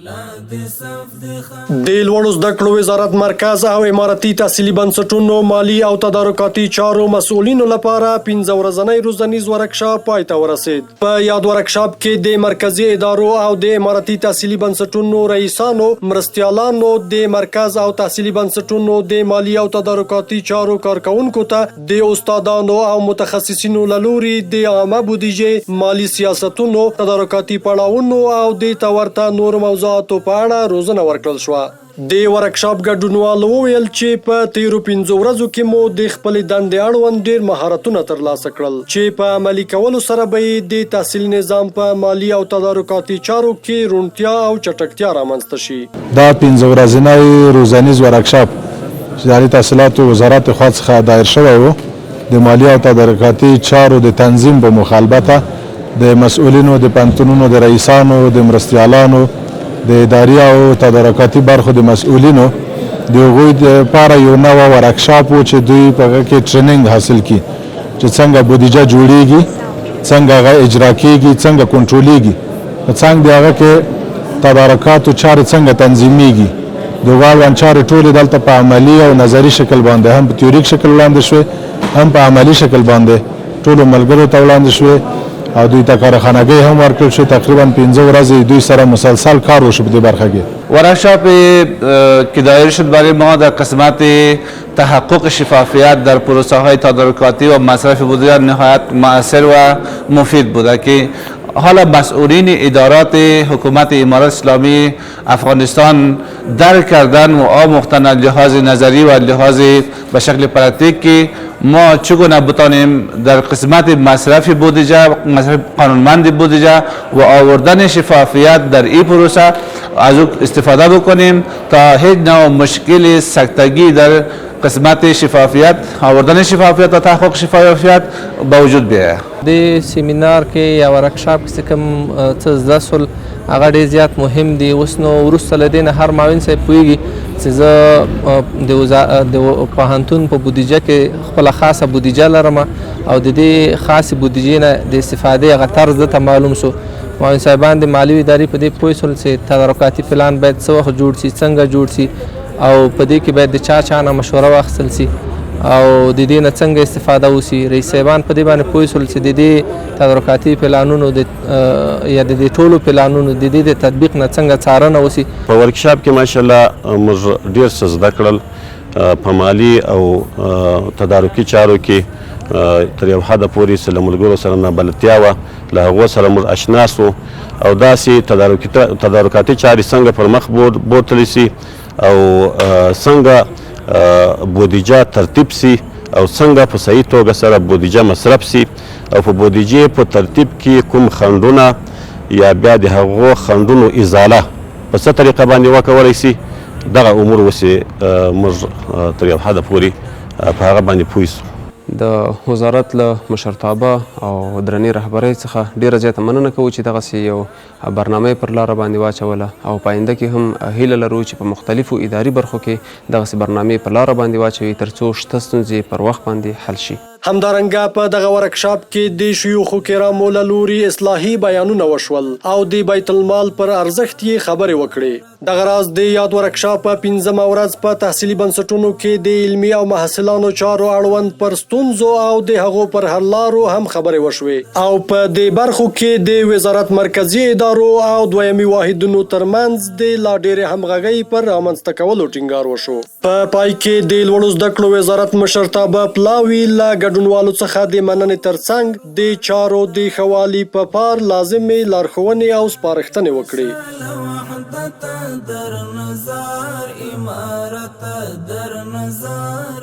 د لوړو زده کړو وزارت مرکز او اماراتي تحصیلي بنسټونو مالی او تدارکاتي چارو مسؤلینو لپاره 15 ورځنی روزنیز ورکشاپ پای ته ورسید. په یاد ورکشاپ کې د مرکزي ادارو او د اماراتي تحصیلي بنسټونو رئیسانو، مرستیالانو، د مرکز او تحصیلي بنسټونو د مالی او تدارکاتي چارو کارکونکو ته د استادانو او متخصصینو له لوري د عامه بودیجې، مالی سیاستونو، تدارکاتي پړاوونو او د ورته نور موضوعاتو په اړه روزنه ورکړل شوه. د ورکشاپ ګډونوالو وویل چې په تیرو 15 ورځو کې مو د خپلې دندې اړوند ډېر مهارتونه ترلاسه کړل چې په عملي کولو سره به یې د تحصیل نظام په مالي او تدارکاتي چارو کې روڼتیا او چټکتیا رامنځته شي. دا 15 ورځنی روزنیز ورکشاپ چې د عالي تحصیلاتو وزارت خوا څخه دایر شوی و د مالي او تدارکاتي چارو د تنظیم په مخالبته د مسؤلینو، د پوهنتونونو د رئیسانو، د مرستیالانو، د اداري او تدارکاتي برخو د مسؤلینو د هغوی دپاره یو نوی ورکشاپ و چې دوی په هغه کې ټریننګ حاصل کړي چې څنګه بودیجه جوړیږي، څنګه هغه اجرا کیږي، څنګه کنټرولیږي، په څنګ د هغه کې تدارکاتو چارې څنګه تنظیمیږي. د واړوند چارې ټولې دلته په عملي او نظري شکل باندې هم په تیوریک شکل وړاندې شوې، هم په عملي شکل باندې ټولو ملګرو ته وړاندې شوې او دوی ته کارخانګۍ هم ورکړل شوې. تقریبا 15 ورځې دوی سره مسلسل کار وشو په دې برخه کې. ورکشاپ که دایر شد برای ما در قسمت تحقق شفافیت در پروسه های تدارکاتی و مصرف بودجه نهایت مؤثر و مفید بوده که حالا مسئولین ادارات حکومت امارات اسلامی افغانستان درک کردن و آموختن لحاظ نظری و لحاظ به شکل پرکتیک که ما چگونه بتانیم در قسمت مصرف بودجه، مصرف قانونمند بودجه و آوردن شفافیت در این پروسه از او استفاده بکنیم تا هیچ نوع مشکل سکتگی در قسمت شفافیت، آوردن شفافیت و تحقق شفافیت به وجود بیاید. د سیمینار کې یا ورکشاپ کې کوم څه زده سول هغه ډېر زیات مهم دي. اوس نو وروسته له دې نه هر معاون صاحب پوهېږي چې زه د پوهنتون په بودیجه کې خپله خاصه بودیجه لرم او د دې خاصې بودیجې نه د استفادې هغه طرز درته معلوم شو. معاون صاحبان د مالي ادارې په دې پوه شول چې تدارکاتي پلان باید څه وخت جوړ شي، څنګه جوړ شي او په دې کې باید د چا نه مشوره واخیستل شي او د دې نه څنګه استفاده وشي. رئیس صاحبان په دې باندې پوه شول چې د دې تدارکاتي پلانونو یا د دې ټولو پلانونو د دې د تطبیق نه څنګه څارنه وشي. په ورکشاپ کې ماشاءالله موږ ډېر څه زده کړل په مالي او تدارکي چارو کې. تر یو حده پورې چې له ملګرو سره نابلدتیا وه، له هغو سره موږ اشنا سو او داسې تدارکاتي چارې څنګه پر مخ بوتلی سي او څنګه بودیجه ترتیب سی او څنګه په صحیح توګه سره بودیجه مصرف سی او په بودیجې په ترتیب کې کوم خنډونه یا بیا د هغو خنډونو ازاله په څه طریقه باندې وکولی سي. دغه امور اوسې موږ تر یو حده پورې په هغه باندې پوه سو. د وزارت له مشرتابه او درنې رهبرۍ څخه ډېره زیاته مننه کوو چې دغسې یو برنامه پر لاره باندې واچوله او په آینده کې هم هیله لرو چې په مختلفو اداري برخو کې دغسې برنامې پر لاره باندې واچوي تر څو شته ستونزې پر وخت باندې حل شي. همدارنګه په دغه ورکشاپ کې د شيوخو کرامو له لوري اصلاحي بیانونه وشول او د بیت المال پر ارزښت یې خبرې وکړې. دغه راز د یاد ورکشاپ په 15مه ورځ په تحصیلي بنسټونو کې د علمي او محصلانو چارو اړوند پر ستونزو او د هغو پر حل لارو هم خبرې وشوې او په دې برخو کې د وزارت مرکزي ادارو او دویمي واحدونو ترمنځ د لا ډېرې همغږۍ پر رامنځته کولو ټینګار وشو. په پای کې د لوړو زده کړو وزارت مشرتابه پلاوي له ګډونوالو څخه د مننې ترڅنګ د چارو د ښه والي په پار لازمې لارښوونې او سپارښتنې وکړې. در نظر امارت در نظر